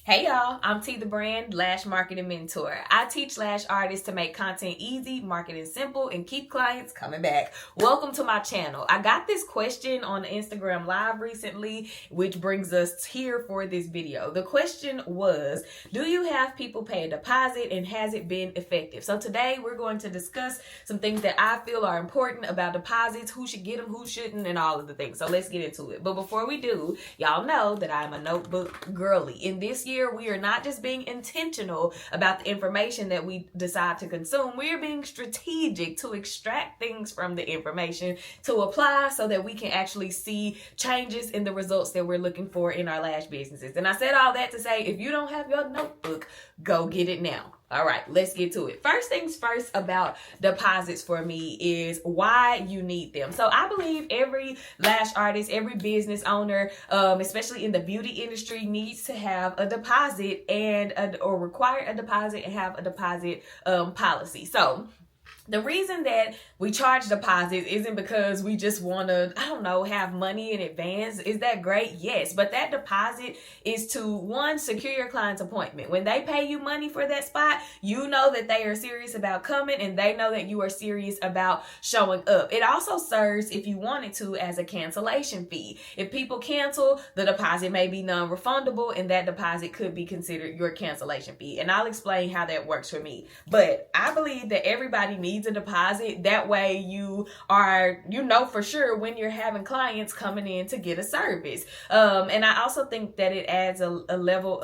Hey y'all, I'm T the Brand, Lash Marketing Mentor. I teach Lash artists to make content easy, marketing simple, and keep clients coming back. Welcome to my channel. I got this question on Instagram Live recently, which brings us here for this video. The question was, do you have people pay a deposit and has it been effective? So today we're going to discuss some things that I feel are important about deposits, who should get them, who shouldn't, and all of the things. So let's get into it. But before we do, y'all know that I'm a notebook girly. In this year, we are not just being intentional about the information that we decide to consume. We are being strategic to extract things from the information to apply so that we can actually see changes in the results that we're looking for in our lash businesses. And I said all that to say, if you don't have your notebook, go get it now. All right, let's get to it. First things first about deposits for me is why you need them. So I believe every lash artist, every business owner, especially in the beauty industry, needs to have a deposit or require a deposit and have a deposit policy. So the reason that we charge deposits isn't because we just want to, have money in advance. Is that great? Yes. But that deposit is to, one, secure your client's appointment. When they pay you money for that spot, you know that they are serious about coming and they know that you are serious about showing up. It also serves, if you wanted to, as a cancellation fee. If people cancel, the deposit may be non-refundable and that deposit could be considered your cancellation fee. And I'll explain how that works for me. But I believe that everybody needs a deposit. That way you know for sure when you're having clients coming in to get a service. And I also think that it adds a level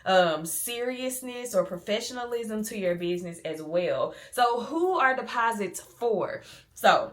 of seriousness or professionalism to your business as well. So who are deposits for? So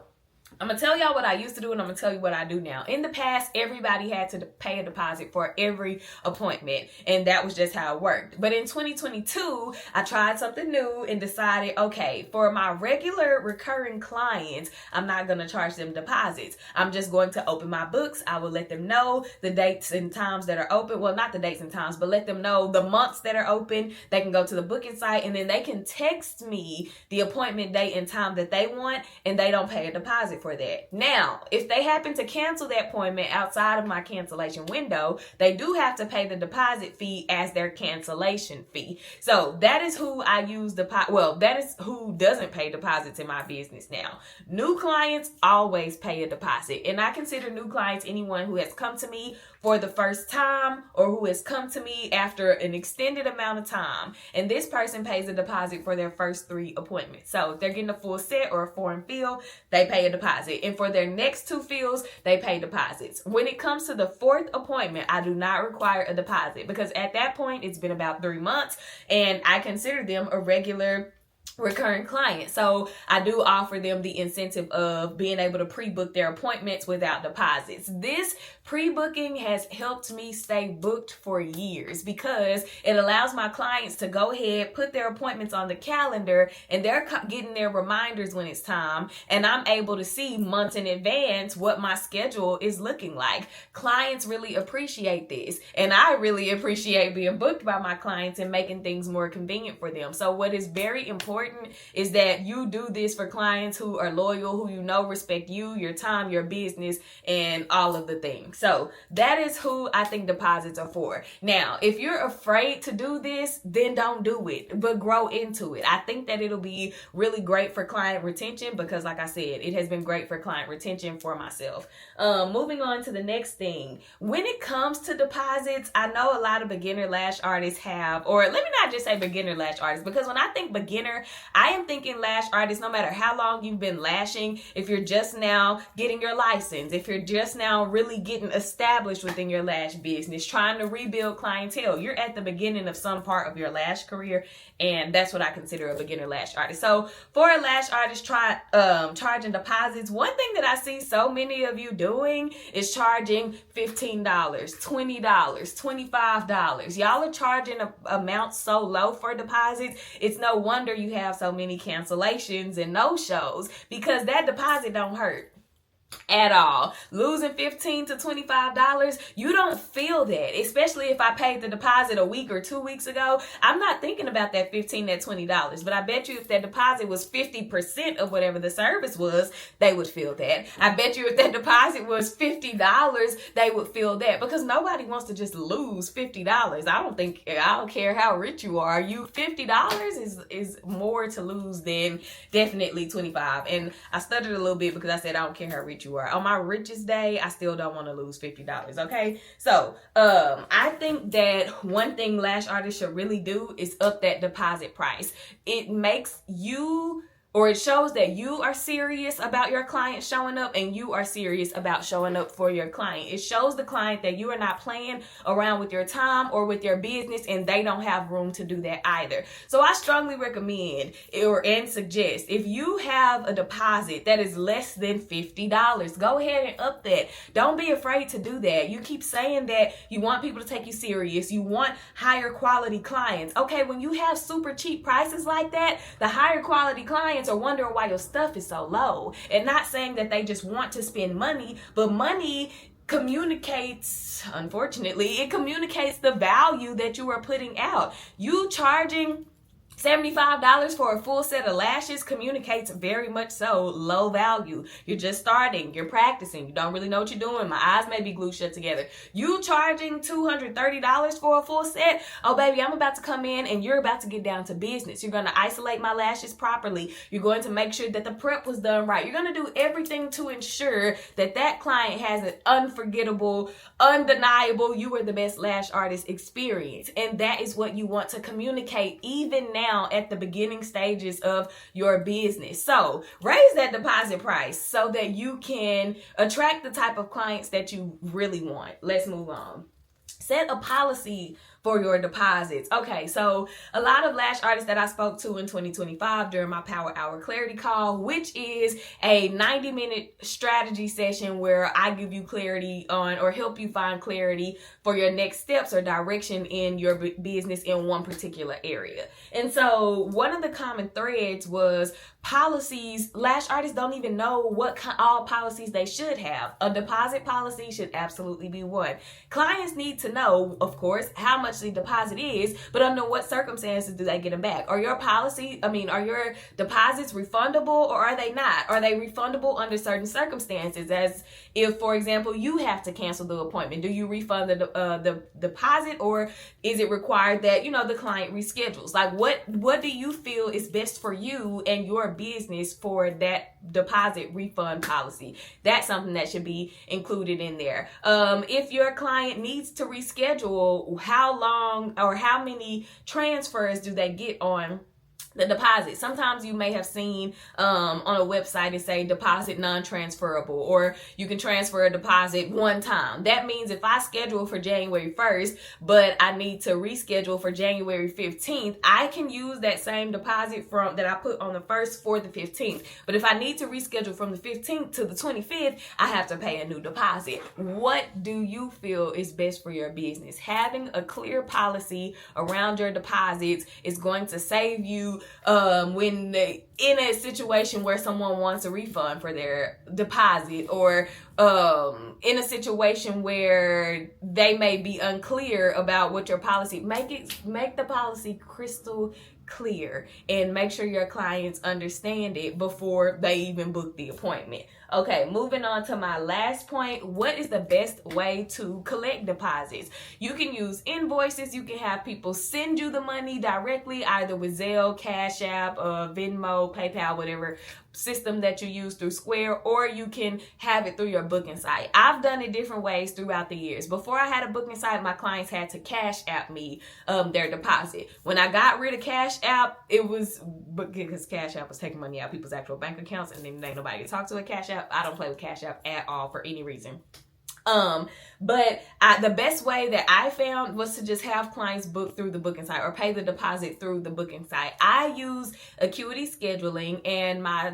I'm going to tell y'all what I used to do and I'm going to tell you what I do now. In the past, everybody had to pay a deposit for every appointment and that was just how it worked. But in 2022, I tried something new and decided, okay, for my regular recurring clients, I'm not going to charge them deposits. I'm just going to open my books. I will let them know the dates and times that are open. Well, not the dates and times, but let them know the months that are open. They can go to the booking site and then they can text me the appointment date and time that they want and they don't pay a deposit for that. Now, if they happen to cancel that appointment outside of my cancellation window, they do have to pay the deposit fee as their cancellation fee. So that is who I use that is who doesn't pay deposits in my business now. New clients always pay a deposit, and I consider new clients anyone who has come to me for the first time or who has come to me after an extended amount of time, and this person pays a deposit for their first 3 appointments. So if they're getting a full set or a foreign fill, they pay a deposit, and for their next 2 fills, they pay deposits. When it comes to the 4th appointment, I do not require a deposit because at that point it's been about 3 months and I consider them a regular recurring client. So I do offer them the incentive of being able to pre-book their appointments without deposits. This pre-booking has helped me stay booked for years because it allows my clients to go ahead, put their appointments on the calendar, and they're getting their reminders when it's time, and I'm able to see months in advance what my schedule is looking like. Clients really appreciate this, and I really appreciate being booked by my clients and making things more convenient for them. So what is very important is that you do this for clients who are loyal, who respect you, your time, your business, and all of the things. So that is who I think deposits are for. Now, if you're afraid to do this, then don't do it, but grow into it. I think that it'll be really great for client retention because, like I said, it has been great for client retention for myself. Moving on to the next thing. When it comes to deposits, I know a lot of beginner lash artists have, or let me not just say beginner lash artists, because when I think beginner, I am thinking lash artists, no matter how long you've been lashing, if you're just now getting your license, if you're just now really getting established within your lash business, trying to rebuild clientele, you're at the beginning of some part of your lash career, and that's what I consider a beginner lash artist. So for a lash artist charging deposits, one thing that I see so many of you doing is charging $15, $20, $25. Y'all are charging amounts so low for deposits. It's no wonder you have so many cancellations and no-shows because that deposit don't hurt. at all. Losing $15 to $25, you don't feel that. Especially if I paid the deposit a week or 2 weeks ago, I'm not thinking about that $15, that $20. But I bet you if that deposit was 50% of whatever the service was, they would feel that. I bet you if that deposit was $50, they would feel that, because nobody wants to just lose $50. I don't care how rich you are. $50 is more to lose than definitely $25. And I stuttered a little bit because I said I don't care how rich you are. On my richest day, I still don't want to lose $50. Okay, so I think that one thing lash artists should really do is up that deposit price. It makes you, or it shows that you are serious about your client showing up, and you are serious about showing up for your client. It shows the client that you are not playing around with your time or with your business, and they don't have room to do that either. So I strongly recommend and suggest, if you have a deposit that is less than $50, go ahead and up that. Don't be afraid to do that. You keep saying that you want people to take you serious. You want higher quality clients. Okay, when you have super cheap prices like that, the higher quality clients are wondering why your stuff is so low. And not saying that they just want to spend money, but money communicates, unfortunately, it communicates the value that you are putting out. You charging $75 for a full set of lashes communicates very much so low value. You're just starting, you're practicing, you don't really know what you're doing. My eyes may be glued shut together. You charging $230 for a full set? Oh baby, I'm about to come in and you're about to get down to business. You're going to isolate my lashes properly. You're going to make sure that the prep was done right. You're going to do everything to ensure that that client has an unforgettable, undeniable, you are the best lash artist experience. And that is what you want to communicate even now at the beginning stages of your business. So raise that deposit price so that you can attract the type of clients that you really want. Let's move on. Set a policy for your deposits. Okay, so a lot of lash artists that I spoke to in 2025 during my Power Hour Clarity Call, which is a 90-minute strategy session where I give you clarity on, or help you find clarity for your next steps or direction in your business in one particular area. And so one of the common threads was policies. Lash artists don't even know what all policies they should have. A deposit policy should absolutely be one. Clients need to know, of course, how much the deposit is, but under what circumstances do they get them back? Are your deposits refundable, or are they not? Are they refundable under certain circumstances? As if, for example, you have to cancel the appointment, do you refund the deposit, or is it required that the client reschedules? Like, what do you feel is best for you and your business for that deposit refund policy? That's something that should be included in there. If your client needs to reschedule, how long or how many transfers do they get on the deposit? Sometimes you may have seen on a website it say deposit non-transferable, or you can transfer a deposit one time. That means if I schedule for January 1st, but I need to reschedule for January 15th, I can use that same deposit that I put on the 1st for the 15th. But if I need to reschedule from the 15th to the 25th, I have to pay a new deposit. What do you feel is best for your business? Having a clear policy around your deposits is going to save you when in a situation where someone wants a refund for their deposit, or in a situation where they may be unclear about what your policy, make the policy crystal clear and make sure your clients understand it before they even book the appointment. Okay, moving on to my last point. What is the best way to collect deposits? You can use invoices. You can have people send you the money directly, either with Zelle, Cash App, Venmo, PayPal, whatever system that you use through Square, or you can have it through your booking site. I've done it different ways throughout the years. Before I had a booking site, my clients had to Cash App me their deposit. When I got rid of Cash App, it was because Cash App was taking money out of people's actual bank accounts, and then ain't nobody to talk to at Cash App. I don't play with Cash App at all for any reason. But the best way that I found was to just have clients book through the booking site or pay the deposit through the booking site. I use Acuity Scheduling, and my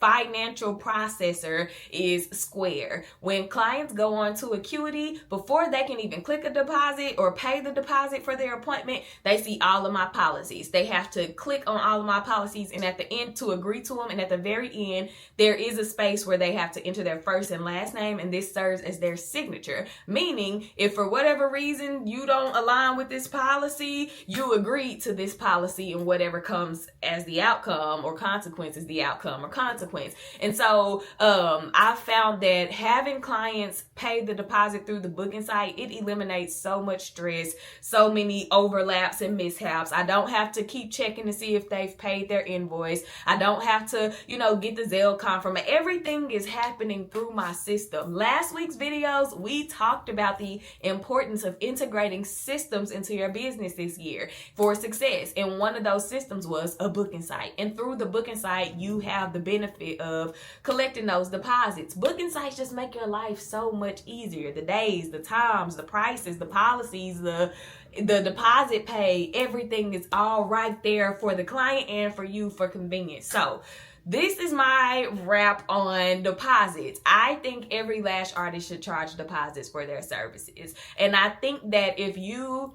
financial processor is Square. When clients go on to Acuity, before they can even click a deposit or pay the deposit for their appointment, they see all of my policies. They have to click on all of my policies, and at the end to agree to them, and at the very end there is a space where they have to enter their first and last name, and this serves as their signature. Meaning, if for whatever reason you don't align with this policy, you agreed to this policy, and whatever comes as the outcome or consequence is the outcome or consequence. And so I found that having clients pay the deposit through the booking site, it eliminates so much stress, so many overlaps and mishaps. I don't have to keep checking to see if they've paid their invoice. I don't have to, get the Zelle confirmation. Everything is happening through my system. Last week's videos, we talked about the importance of integrating systems into your business this year for success. And one of those systems was a booking site. And through the booking site, you have the benefit of collecting those deposits. Booking sites just make your life so much easier. The days, the times, the prices, the policies, the deposit pay, everything is all right there for the client and for you for convenience. So this is my wrap on deposits. I think every lash artist should charge deposits for their services. And I think that if you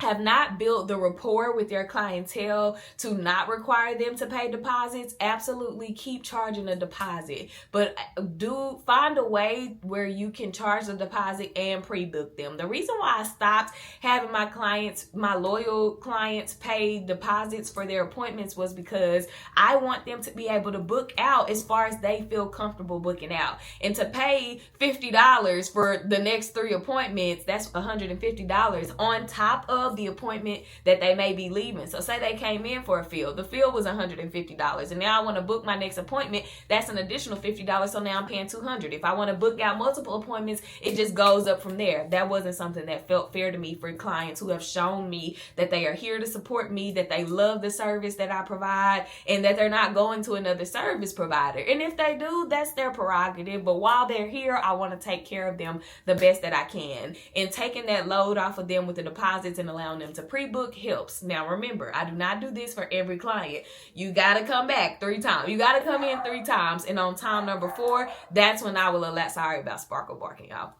have not built the rapport with your clientele to not require them to pay deposits, absolutely keep charging a deposit. But do find a way where you can charge the deposit and pre-book them. The reason why I stopped having my clients, my loyal clients, pay deposits for their appointments was because I want them to be able to book out as far as they feel comfortable booking out. And to pay $50 for the next 3 appointments, that's $150 on top of the appointment that they may be leaving. So say they came in for a fill. The fill was $150. And now I want to book my next appointment. That's an additional $50. So now I'm paying $200. If I want to book out multiple appointments, it just goes up from there. That wasn't something that felt fair to me for clients who have shown me that they are here to support me, that they love the service that I provide, and that they're not going to another service provider. And if they do, that's their prerogative. But while they're here, I want to take care of them the best that I can. And taking that load off of them with the deposits and allowing them to pre-book helps. Now remember, I do not do this for every client. You got to come back 3 times. You got to come in 3 times. And on time number 4, that's when I will allow, sorry about Sparkle barking, y'all.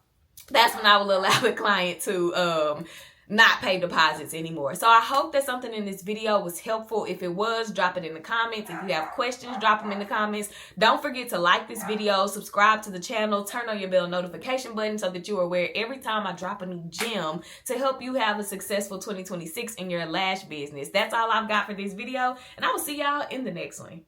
That's when I will allow the client to not pay deposits anymore. So I hope that something in this video was helpful. If it was, drop it in the comments. If you have questions, drop them in the comments. Don't forget to like this video, subscribe to the channel, turn on your bell notification button so that you are aware every time I drop a new gem to help you have a successful 2026 in your lash business. That's all I've got for this video, and I will see y'all in the next one.